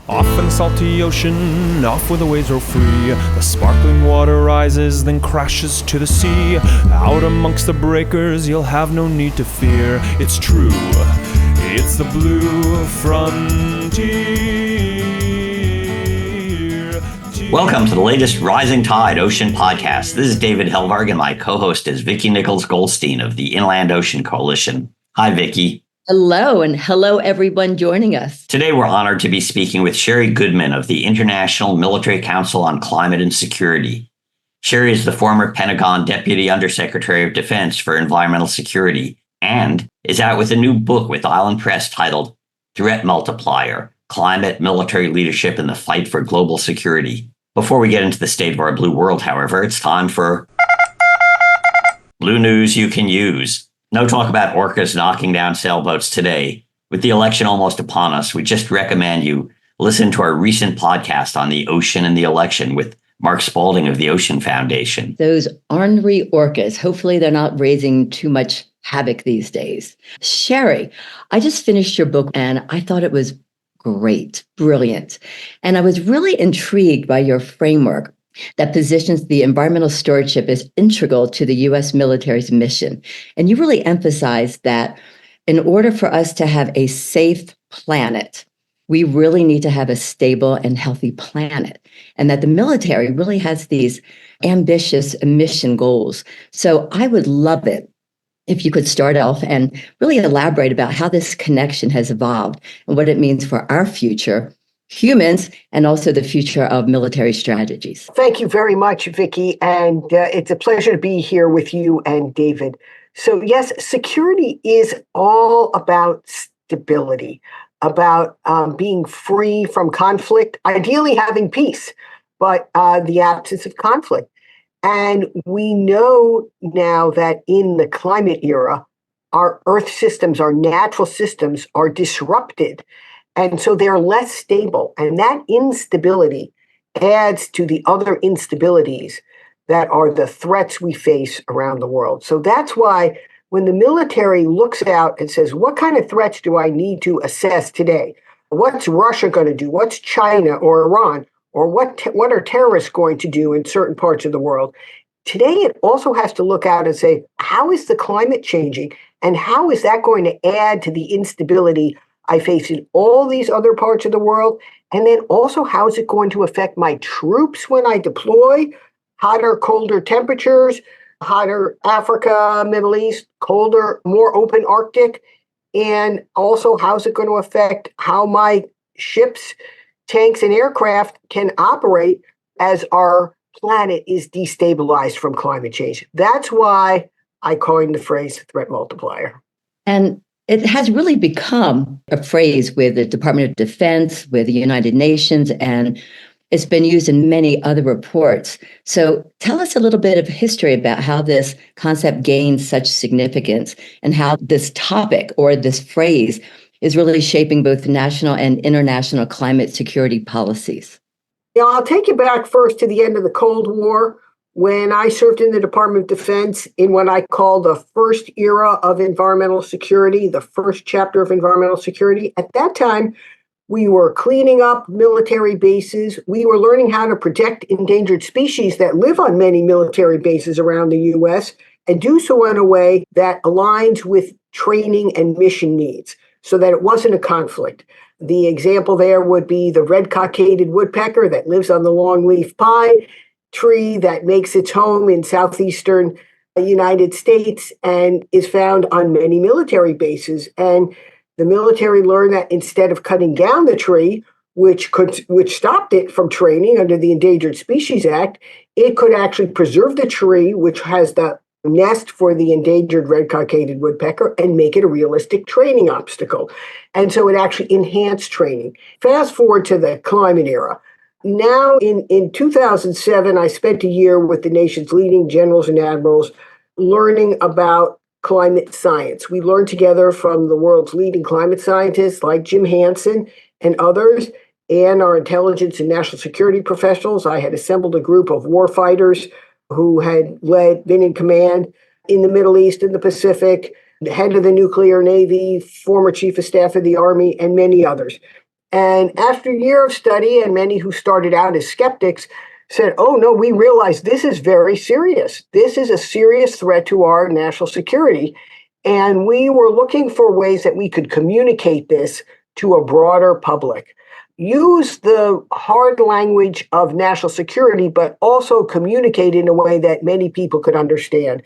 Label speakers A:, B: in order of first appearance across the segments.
A: Off in the salty ocean, off where the waves roll free. The sparkling water rises, then crashes to the sea. Out amongst the breakers, you'll have no need to fear. It's true, it's the blue frontier.
B: Welcome to the latest Rising Tide Ocean podcast. This is David Helvarg, and my co-host is Vicki Nichols Goldstein of the Inland Ocean Coalition. Hi, Vicki.
C: Hello, and hello, everyone joining us.
B: Today, we're honored to be speaking with Sherry Goodman of the International Military Council on Climate and Security. Sherry is the former Pentagon Deputy Undersecretary of Defense for Environmental Security and is out with a new book with Island Press titled Threat Multiplier, Climate Military Leadership in the Fight for Global Security. Before we get into the state of our blue world, however, it's time for Blue News You Can Use. No talk about orcas knocking down sailboats today. With the election almost upon us, we just recommend you listen to our recent podcast on the ocean and the election with Mark Spalding of the Ocean Foundation.
C: Those ornery orcas, hopefully they're not raising too much havoc these days. Sherry, I just finished your book and I thought it was great, brilliant. And I was really intrigued by your framework that positions the environmental stewardship as integral to the U.S. military's mission. And you really emphasize that in order for us to have a safe planet, we really need to have a stable and healthy planet, and that the military really has these ambitious emission goals. So I would love it if you could start off and really elaborate about how this connection has evolved and what it means for our future humans, and also the future of military strategies.
D: Thank you very much, Vicki. And it's a pleasure to be here with you and David. So yes, security is all about stability, about being free from conflict, ideally having peace, but the absence of conflict. And we know now that in the climate era, our Earth systems, our natural systems are disrupted. And so they're less stable. And that instability adds to the other instabilities that are the threats we face around the world. So that's why when the military looks out and says, what kind of threats do I need to assess today? What's Russia going to do? What's China or Iran? Or what are terrorists going to do in certain parts of the world? Today, it also has to look out and say, how is the climate changing? And how is that going to add to the instability I face in all these other parts of the world? And then also, how is it going to affect my troops when I deploy? Hotter, colder temperatures, hotter Africa, Middle East, colder, more open Arctic. And also, how's it going to affect how my ships, tanks, and aircraft can operate as our planet is destabilized from climate change? That's why I coined the phrase threat multiplier.
C: And it has really become a phrase with the Department of Defense, with the United Nations, and it's been used in many other reports. So tell us a little bit of history about how this concept gained such significance and how this topic or this phrase is really shaping both national and international climate security policies.
D: Yeah, I'll take you back first to the end of the Cold War, when I served in the Department of Defense in what I call the first era of environmental security, the first chapter of environmental security. At that time, we were cleaning up military bases. We were learning how to protect endangered species that live on many military bases around the U.S. and do so in a way that aligns with training and mission needs so that it wasn't a conflict. The example there would be the red-cockaded woodpecker that lives on the longleaf pine tree that makes its home in southeastern United States and is found on many military bases. And the military learned that instead of cutting down the tree, which stopped it from training under the Endangered Species Act, it could actually preserve the tree, which has the nest for the endangered red-cockaded woodpecker, and make it a realistic training obstacle. And so it actually enhanced training. Fast forward to the climate era. Now, in 2007, I spent a year with the nation's leading generals and admirals learning about climate science. We learned together from the world's leading climate scientists like Jim Hansen and others, and our intelligence and national security professionals. I had assembled a group of warfighters who had been in command in the Middle East and the Pacific, the head of the nuclear navy, former chief of staff of the Army, and many others. And after a year of study, and many who started out as skeptics said, oh, no, we realize this is very serious. This is a serious threat to our national security. And we were looking for ways that we could communicate this to a broader public. Use the hard language of national security, but also communicate in a way that many people could understand.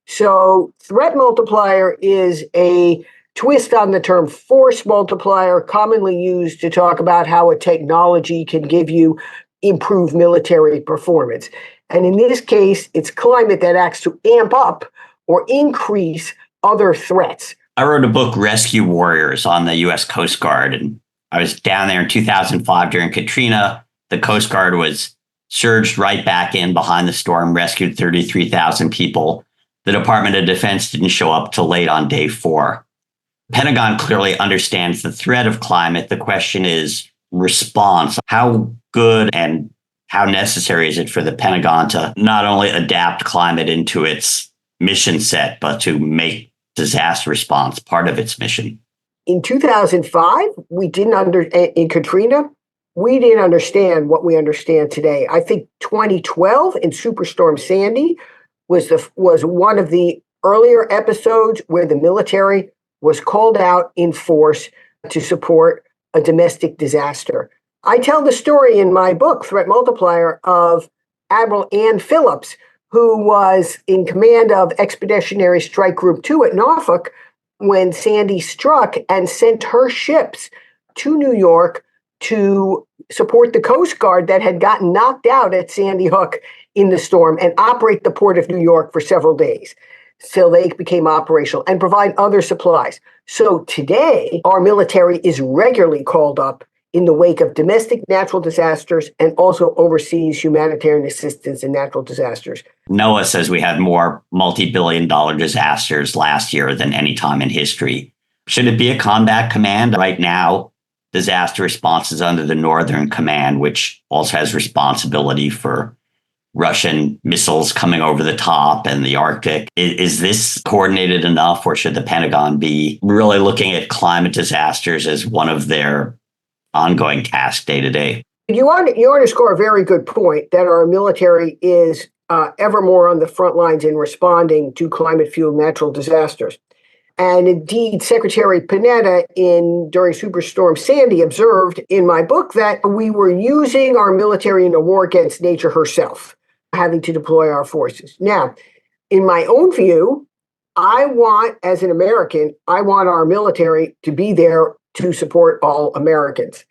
D: So threat multiplier is a twist on the term force multiplier, commonly used to talk about how a technology can give you improved military performance. And in this case, it's climate that acts to amp up or increase other threats.
B: I wrote a book, Rescue Warriors, on the U.S. Coast Guard, and I was down there in 2005 during Katrina. The Coast Guard was surged right back in behind the storm, rescued 33,000 people. The Department of Defense didn't show up till late on day 4. Pentagon clearly understands the threat of climate. The question is response. How good and how necessary is it for the Pentagon to not only adapt climate into its mission set, but to make disaster response part of its mission?
D: In 2005, in Katrina, we didn't understand what we understand today. I think 2012 in Superstorm Sandy was one of the earlier episodes where the military was called out in force to support a domestic disaster. I tell the story in my book, Threat Multiplier, of Admiral Ann Phillips, who was in command of Expeditionary Strike Group 2 at Norfolk when Sandy struck, and sent her ships to New York to support the Coast Guard that had gotten knocked out at Sandy Hook in the storm and operate the port of New York for several days till they became operational and provide other supplies. So today, our military is regularly called up in the wake of domestic natural disasters and also overseas humanitarian assistance in natural disasters.
B: NOAA says we had more multi-billion-dollar disasters last year than any time in history. Should it be a combat command? Right now, disaster response is under the Northern Command, which also has responsibility for Russian missiles coming over the top and the Arctic. Is this coordinated enough, or should the Pentagon be really looking at climate disasters as one of their ongoing tasks day to day?
D: You underscore a very good point that our military is ever more on the front lines in responding to climate-fueled natural disasters. And indeed, Secretary Panetta during Superstorm Sandy observed in my book that we were using our military in a war against nature herself, having to deploy our forces. Now, in my own view, as an American, I want our military to be there to support all Americans.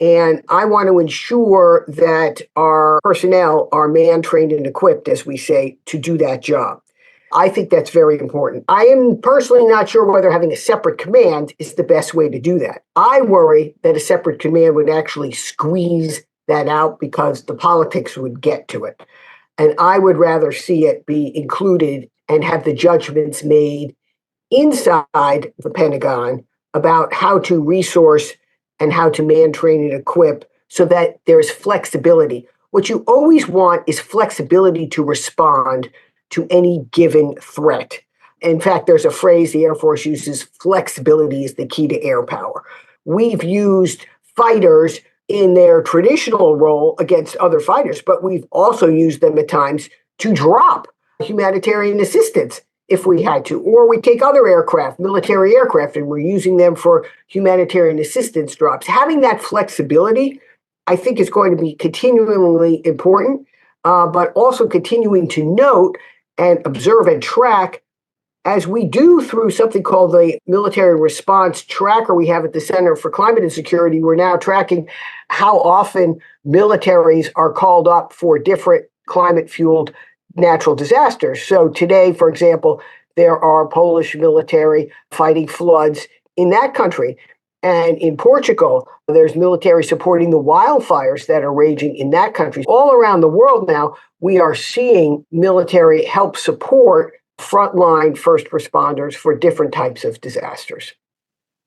D: And I want to ensure that our personnel are man-trained and equipped, as we say, to do that job. I think that's very important. I am personally not sure whether having a separate command is the best way to do that. I worry that a separate command would actually squeeze that out because the politics would get to it. And I would rather see it be included and have the judgments made inside the Pentagon about how to resource and how to man, train, and equip so that there's flexibility. What you always want is flexibility to respond to any given threat. In fact, there's a phrase the Air Force uses: flexibility is the key to air power. We've used fighters in their traditional role against other fighters, but we've also used them at times to drop humanitarian assistance if we had to, or we take other aircraft, military aircraft, and we're using them for humanitarian assistance drops. Having that flexibility, I think, is going to be continually important, but also continuing to note and observe and track, as we do through something called the Military Response Tracker we have at the Center for Climate and Security. We're now tracking how often militaries are called up for different climate-fueled natural disasters. So today, for example, there are Polish military fighting floods in that country. And in Portugal, there's military supporting the wildfires that are raging in that country. All around the world now, we are seeing military help support frontline first responders for different types of disasters.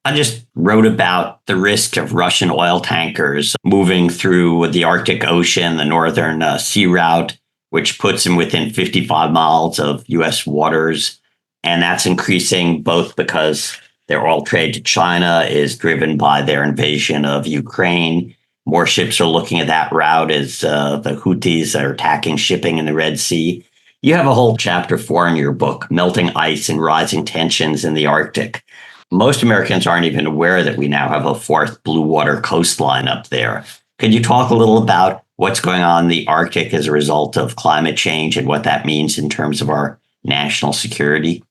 B: I just wrote about the risk of Russian oil tankers moving through the Arctic Ocean, the northern sea route, which puts them within 55 miles of U.S. waters. And that's increasing both because Their oil trade to China is driven by their invasion of Ukraine. More ships are looking at that route as the Houthis are attacking shipping in the Red Sea. You have a whole chapter 4 in your book, Melting Ice and Rising Tensions in the Arctic. Most Americans aren't even aware that we now have a fourth blue water coastline up there. Could you talk a little about what's going on in the Arctic as a result of climate change and what that means in terms of our national security?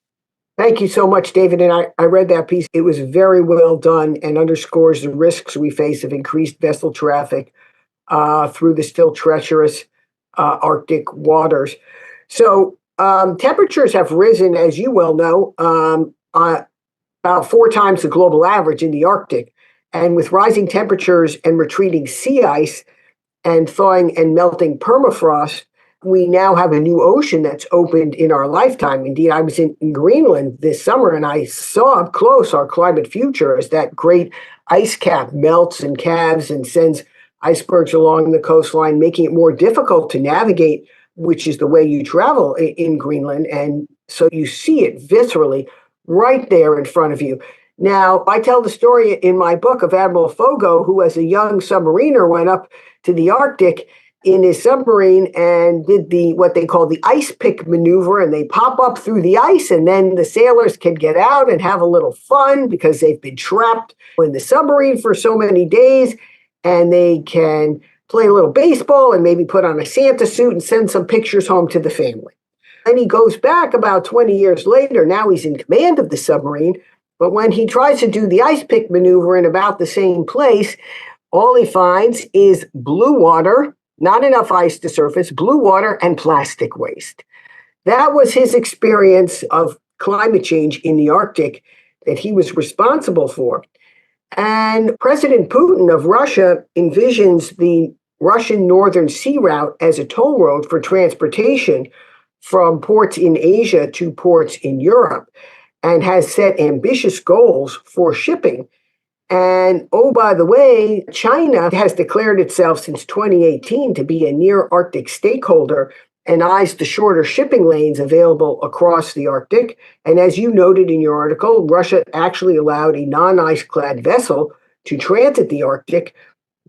D: Thank you so much, David. And I read that piece. It was very well done and underscores the risks we face of increased vessel traffic through the still treacherous Arctic waters. So temperatures have risen, as you well know, about 4 times the global average in the Arctic. And with rising temperatures and retreating sea ice and thawing and melting permafrost, we now have a new ocean that's opened in our lifetime. Indeed, I was in Greenland this summer and I saw up close our climate future as that great ice cap melts and calves and sends icebergs along the coastline, making it more difficult to navigate, which is the way you travel in Greenland. And so you see it viscerally right there in front of you. Now, I tell the story in my book of Admiral Fogo, who as a young submariner went up to the Arctic in his submarine and did what they call the ice pick maneuver, and they pop up through the ice, and then the sailors can get out and have a little fun because they've been trapped in the submarine for so many days, and they can play a little baseball and maybe put on a Santa suit and send some pictures home to the family. And he goes back about 20 years later. Now he's in command of the submarine, but when he tries to do the ice pick maneuver in about the same place, all he finds is blue water, not enough ice to surface, blue water, and plastic waste. That was his experience of climate change in the Arctic that he was responsible for. And President Putin of Russia envisions the Russian Northern Sea Route as a toll road for transportation from ports in Asia to ports in Europe, and has set ambitious goals for shipping. And oh, by the way, China has declared itself since 2018 to be a near Arctic stakeholder and eyes the shorter shipping lanes available across the Arctic. And as you noted in your article, Russia actually allowed a non-ice clad vessel to transit the Arctic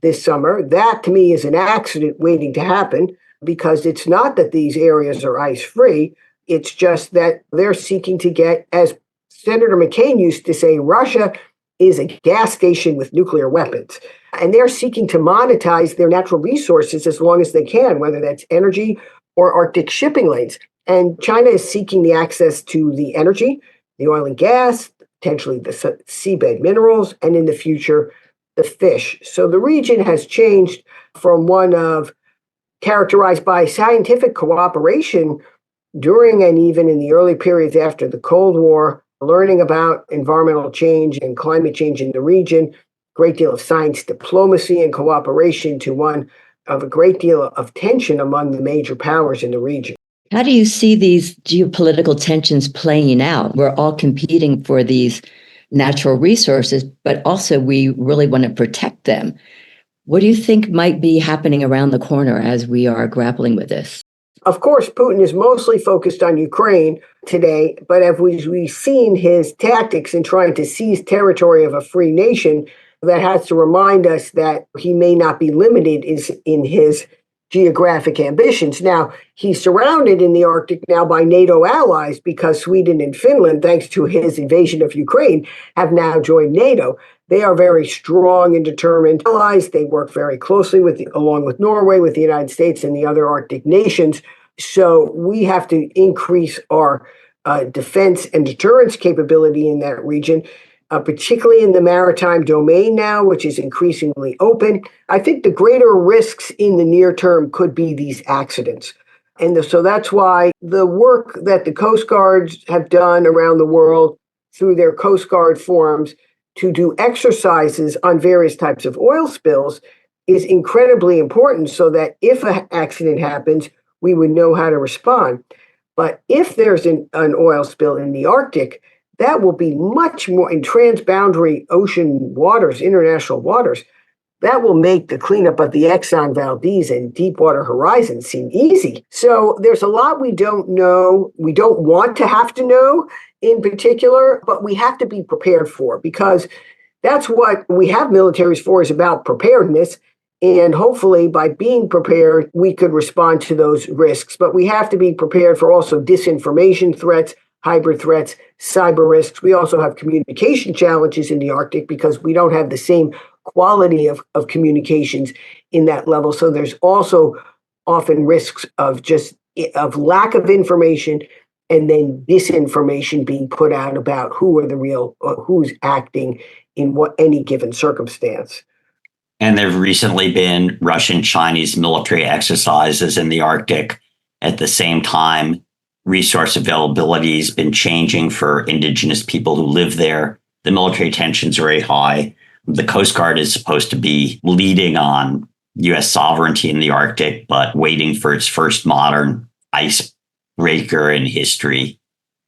D: this summer. That to me is an accident waiting to happen, because it's not that these areas are ice free. It's just that they're seeking to get, as Senator McCain used to say, Russia is a gas station with nuclear weapons. And they're seeking to monetize their natural resources as long as they can, whether that's energy or Arctic shipping lanes. And China is seeking the access to the energy, the oil and gas, potentially the seabed minerals, and in the future, the fish. So the region has changed from one of characterized by scientific cooperation during and even in the early periods after the Cold War, learning about environmental change and climate change in the region, great deal of science diplomacy and cooperation, to one of a great deal of tension among the major powers in the region.
C: How do you see these geopolitical tensions playing out? We're all competing for these natural resources, but also we really want to protect them. What do you think might be happening around the corner as we are grappling with this?
D: Of course, Putin is mostly focused on Ukraine today, but as we've seen his tactics in trying to seize territory of a free nation, that has to remind us that he may not be limited in his geographic ambitions. Now, he's surrounded in the Arctic now by NATO allies because Sweden and Finland, thanks to his invasion of Ukraine, have now joined NATO. They are very strong and determined allies. They work very closely along with Norway, with the United States and the other Arctic nations. So we have to increase our defense and deterrence capability in that region, particularly in the maritime domain now, which is increasingly open. I think the greater risks in the near term could be these accidents. And so that's why the work that the Coast Guards have done around the world through their Coast Guard forums to do exercises on various types of oil spills is incredibly important, so that if an accident happens, we would know how to respond. But if there's an oil spill in the Arctic, that will be much more in transboundary ocean waters, international waters. That will make the cleanup of the Exxon Valdez and Deepwater Horizon seem easy. So there's a lot we don't know, we don't want to have to know, in particular, but we have to be prepared for, because that's what we have militaries for, is about preparedness. And hopefully by being prepared, we could respond to those risks. But we have to be prepared for also disinformation threats, hybrid threats, cyber risks. We also have communication challenges in the Arctic because we don't have the same quality of communications in that level. So there's also often risks of lack of information and then disinformation being put out about who are the real, who's acting in any given circumstance.
B: And there have recently been Russian-Chinese military exercises in the Arctic. At the same time, resource availability has been changing for indigenous people who live there. The military tensions are very high. The Coast Guard is supposed to be leading on U.S. sovereignty in the Arctic, but waiting for its first modern icebreaker in history.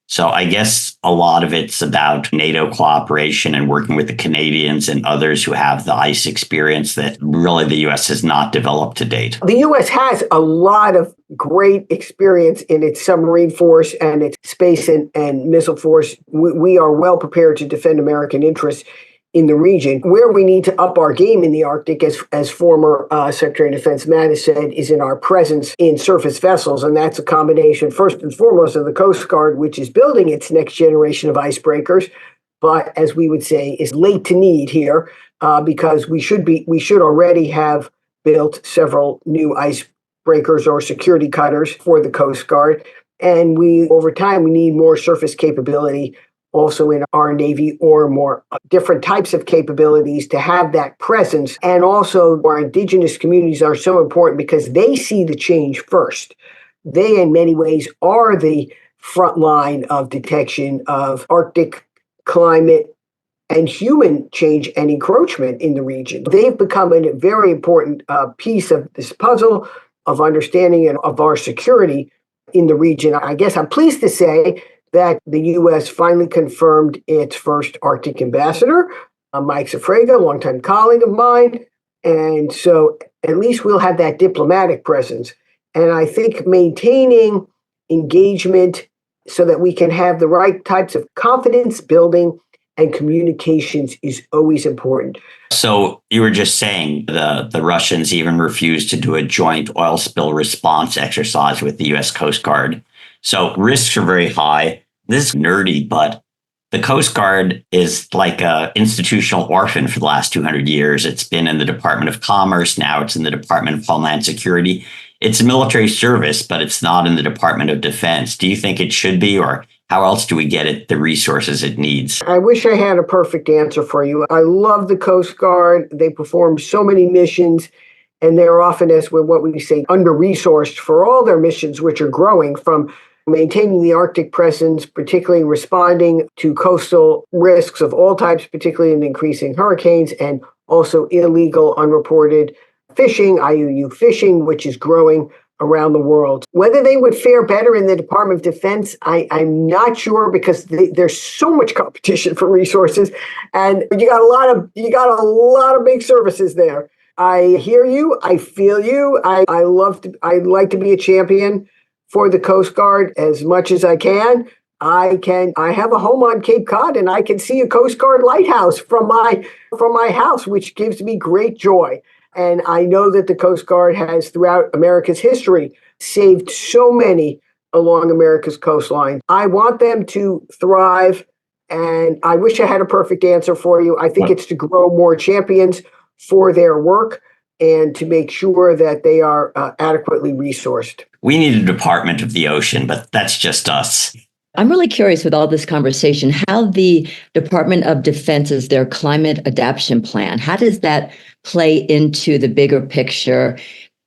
B: So I guess a lot of it's about NATO cooperation and working with the Canadians and others who have the ice experience that really the U.S. has not developed to date.
D: The U.S. has a lot of great experience in its submarine force and its space and missile force. We are well prepared to defend American interests in the region. Where we need to up our game in the Arctic, as former Secretary of Defense Mattis said, is in our presence in surface vessels. And that's a combination, first and foremost, of the Coast Guard, which is building its next generation of icebreakers, but as we would say, is late to need here, because we should already have built several new icebreakers or security cutters for the Coast Guard. And over time, we need more surface capability also in our Navy, or more different types of capabilities to have that presence. And also our indigenous communities are so important because they see the change first. They, in many ways, are the front line of detection of Arctic climate and human change and encroachment in the region. They've become a very important piece of this puzzle of understanding and of our security in the region. I guess I'm pleased to say that the U.S. finally confirmed its first Arctic ambassador, Mike Safraga, a longtime colleague of mine. And so at least we'll have that diplomatic presence. And I think maintaining engagement so that we can have the right types of confidence building and communications is always important.
B: So you were just saying the Russians even refused to do a joint oil spill response exercise with the U.S. Coast Guard. So risks are very high. This is nerdy, but the Coast Guard is like an institutional orphan for the last 200 years. It's been in the Department of Commerce. Now it's in the Department of Homeland Security. It's a military service, but it's not in the Department of Defense. Do you think it should be, or how else do we get it the resources it needs?
D: I wish I had a perfect answer for you. I love the Coast Guard. They perform so many missions, and they're often, as what we say, under-resourced for all their missions, which are growing, from maintaining the Arctic presence, particularly responding to coastal risks of all types, particularly in increasing hurricanes, and also illegal, unreported fishing, IUU fishing, which is growing around the world. Whether they would fare better in the Department of Defense, I'm not sure, because there's so much competition for resources, and you got a lot of big services there. I hear you. I feel you. I'd like to be a champion for the Coast Guard as much as I can. I have a home on Cape Cod, and I can see a Coast Guard lighthouse from my house, which gives me great joy. And I know that the Coast Guard has, throughout America's history, saved so many along America's coastline. I want them to thrive, and I wish I had a perfect answer for you. I think it's to grow more champions for their work and to make sure that they are adequately resourced.
B: We need a Department of the Ocean, but that's just us.
C: I'm really curious with all this conversation, how the Department of Defense's their climate adaptation plan, how does that play into the bigger picture?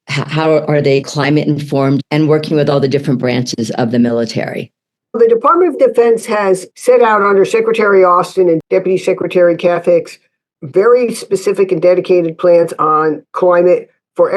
C: How are they climate informed and working with all the different branches of the military?
D: The Department of Defense has set out under Secretary Austin and Deputy Secretary Cathix very specific and dedicated plans on climate. For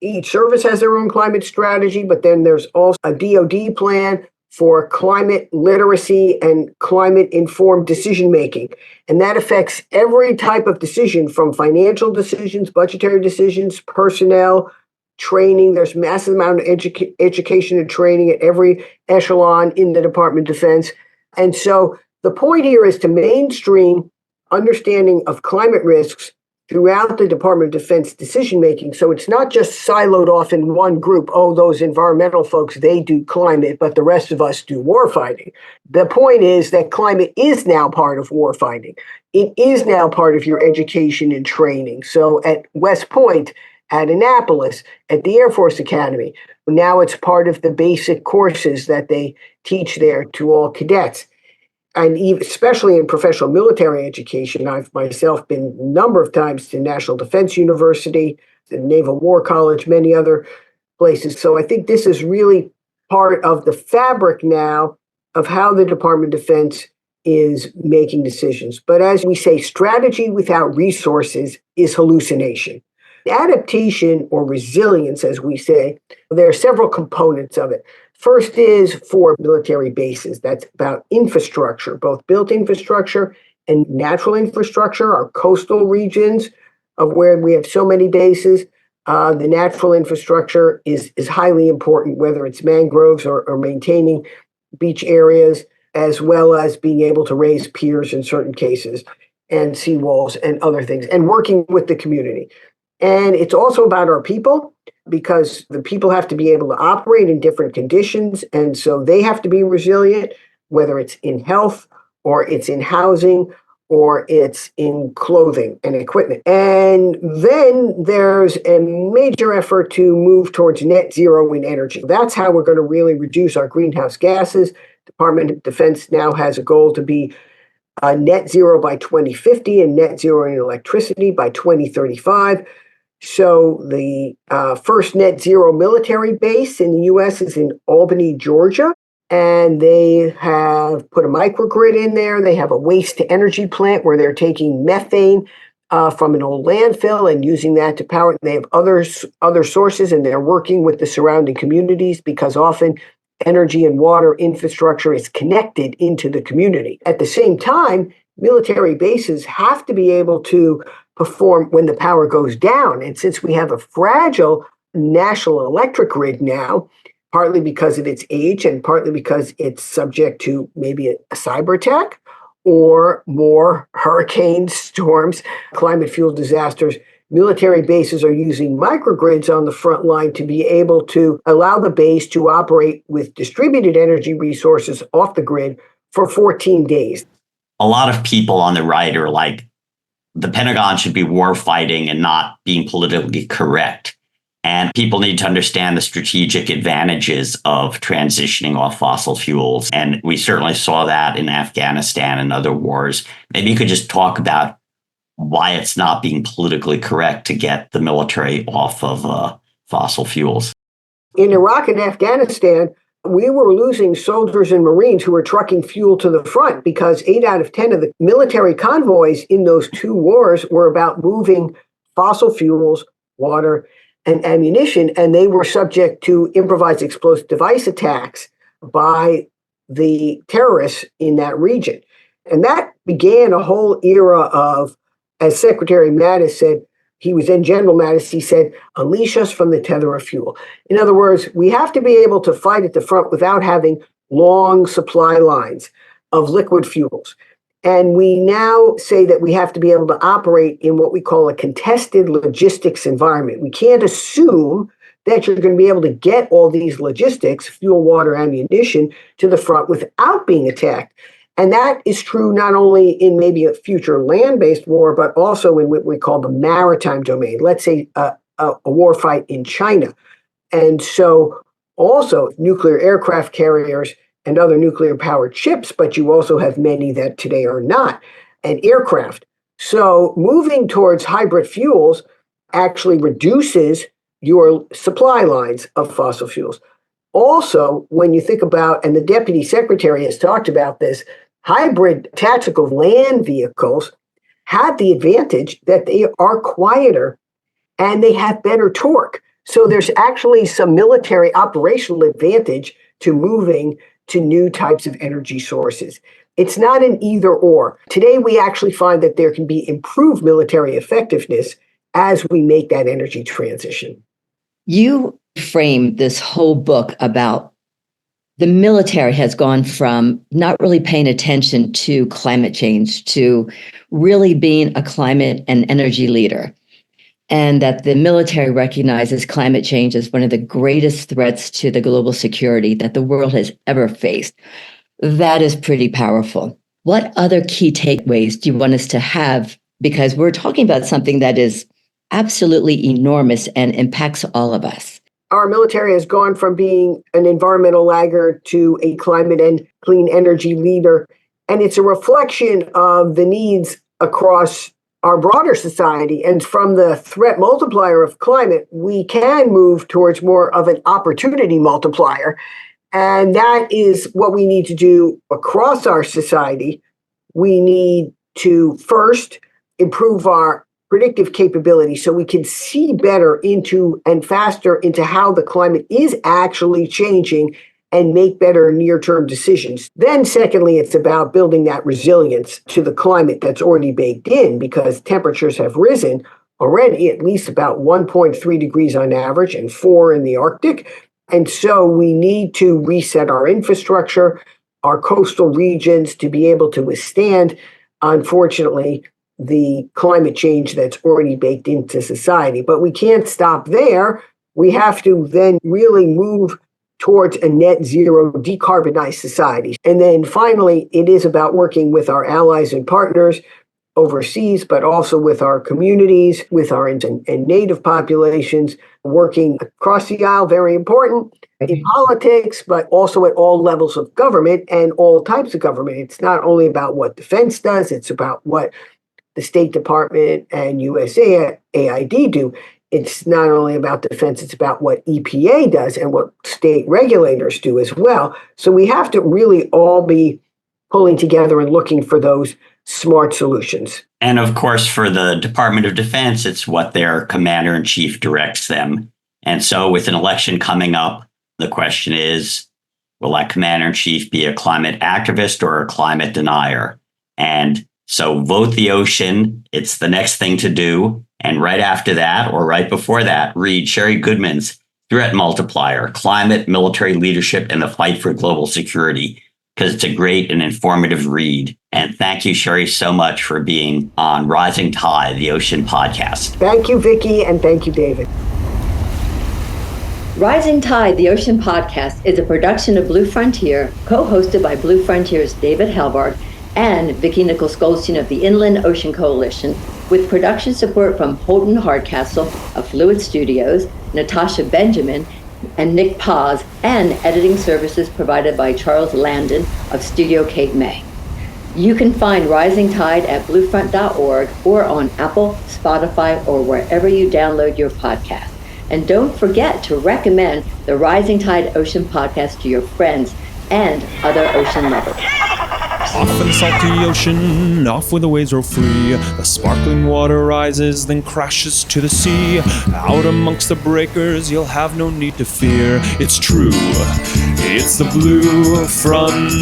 D: each service has their own climate strategy, but then there's also a DoD plan for climate literacy and climate-informed decision-making. And that affects every type of decision, from financial decisions, budgetary decisions, personnel, training. There's massive amount of education and training at every echelon in the Department of Defense. And so the point here is to mainstream understanding of climate risks throughout the Department of Defense decision-making. So it's not just siloed off in one group. Oh, those environmental folks, they do climate, but the rest of us do warfighting. The point is that climate is now part of warfighting. It is now part of your education and training. So at West Point, at Annapolis, at the Air Force Academy, now it's part of the basic courses that they teach there to all cadets. And especially in professional military education, I've myself been a number of times to National Defense University, the Naval War College, many other places. So I think this is really part of the fabric now of how the Department of Defense is making decisions. But as we say, strategy without resources is hallucination. Adaptation or resilience, as we say, there are several components of it. First is for military bases. That's about infrastructure, both built infrastructure and natural infrastructure, our coastal regions of where we have so many bases. The natural infrastructure is highly important, whether it's mangroves or maintaining beach areas, as well as being able to raise piers in certain cases and seawalls and other things, and working with the community. And it's also about our people, because the people have to be able to operate in different conditions. And so they have to be resilient, whether it's in health or it's in housing or it's in clothing and equipment. And then there's a major effort to move towards net zero in energy. That's how we're going to really reduce our greenhouse gases. Department of Defense now has a goal to be net zero by 2050 and net zero in electricity by 2035. So the first net zero military base in the U.S. is in Albany, Georgia, and they have put a microgrid in there. They have a waste to energy plant where they're taking methane from an old landfill and using that to power. They have other sources, and they're working with the surrounding communities, because often energy and water infrastructure is connected into the community. At the same time, military bases have to be able to perform when the power goes down. And since we have a fragile national electric grid now, partly because of its age and partly because it's subject to maybe a cyber attack or more hurricanes, storms, climate fuel disasters, military bases are using microgrids on the front line to be able to allow the base to operate with distributed energy resources off the grid for 14 days.
B: A lot of people on the right are like, the Pentagon should be war fighting and not being politically correct. And people need to understand the strategic advantages of transitioning off fossil fuels. And we certainly saw that in Afghanistan and other wars. Maybe you could just talk about why it's not being politically correct to get the military off of fossil fuels.
D: In Iraq and Afghanistan, we were losing soldiers and Marines who were trucking fuel to the front, because 8 out of 10 of the military convoys in those two wars were about moving fossil fuels, water, and ammunition, and they were subject to improvised explosive device attacks by the terrorists in that region. And that began a whole era of, as Secretary Mattis said, he was then General Mattis, he said, unleash us from the tether of fuel. In other words, we have to be able to fight at the front without having long supply lines of liquid fuels. And we now say that we have to be able to operate in what we call a contested logistics environment. We can't assume that you're going to be able to get all these logistics, fuel, water, ammunition, to the front without being attacked. And that is true not only in maybe a future land-based war, but also in what we call the maritime domain. Let's say a war fight in China. And so also nuclear aircraft carriers and other nuclear-powered ships, but you also have many that today are not, and aircraft. So moving towards hybrid fuels actually reduces your supply lines of fossil fuels. Also, when you think about, and the Deputy Secretary has talked about this, hybrid tactical land vehicles have the advantage that they are quieter and they have better torque. So there's actually some military operational advantage to moving to new types of energy sources. It's not an either or. Today, we actually find that there can be improved military effectiveness as we make that energy transition.
C: You frame this whole book about The military has gone from not really paying attention to climate change to really being a climate and energy leader. And that the military recognizes climate change as one of the greatest threats to the global security that the world has ever faced. That is pretty powerful. What other key takeaways do you want us to have? Because we're talking about something that is absolutely enormous and impacts all of us.
D: Our military has gone from being an environmental laggard to a climate and clean energy leader. And it's a reflection of the needs across our broader society. And from the threat multiplier of climate, we can move towards more of an opportunity multiplier. And that is what we need to do across our society. We need to first improve our predictive capability so we can see better into and faster into how the climate is actually changing and make better near-term decisions. Then secondly, it's about building that resilience to the climate that's already baked in, because temperatures have risen already at least about 1.3 degrees on average and 4 in the Arctic. And so we need to reset our infrastructure, our coastal regions, to be able to withstand, unfortunately, the climate change that's already baked into society. But we can't stop there. We have to then really move towards a net zero decarbonized society. And then finally, it is about working with our allies and partners overseas, but also with our communities, with our and native populations, working across the aisle, very important in politics, but also at all levels of government and all types of government. It's not only about what defense does, it's about what the State Department and USAID do. It's not only about defense, it's about what EPA does and what state regulators do as well. So we have to really all be pulling together and looking for those smart solutions.
B: And of course, for the Department of Defense, it's what their commander-in-chief directs them. And so with an election coming up, the question is, will that commander-in-chief be a climate activist or a climate denier? And so vote the ocean. It's the next thing to do. And right after that, or right before that, read Sherry Goodman's Threat Multiplier, Climate, Military Leadership, and the Fight for Global Security, because it's a great and informative read. And thank you, Sherry, so much for being on Rising Tide, the Ocean podcast.
D: Thank you, Vicki, and thank you, David.
C: Rising Tide, the Ocean podcast is a production of Blue Frontier, co-hosted by Blue Frontier's David Helvarg and Vicki Nichols Goldstein of the Inland Ocean Coalition, with production support from Holden Hardcastle of Fluid Studios, Natasha Benjamin, and Nick Paz, and editing services provided by Charles Landon of Studio Cape May. You can find Rising Tide at bluefront.org or on Apple, Spotify, or wherever you download your podcast. And don't forget to recommend the Rising Tide Ocean podcast to your friends and other ocean lovers.
A: Off in the salty ocean, off where the waves roll free. The sparkling water rises, then crashes to the sea. Out amongst the breakers, you'll have no need to fear. It's true, it's the Blue Frontier.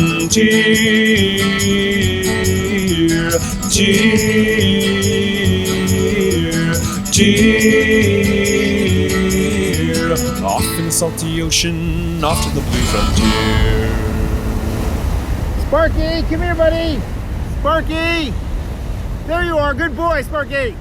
A: Off in the salty ocean, off to the Blue Frontier.
E: Sparky, come here, buddy. Sparky. There you are. Good boy, Sparky.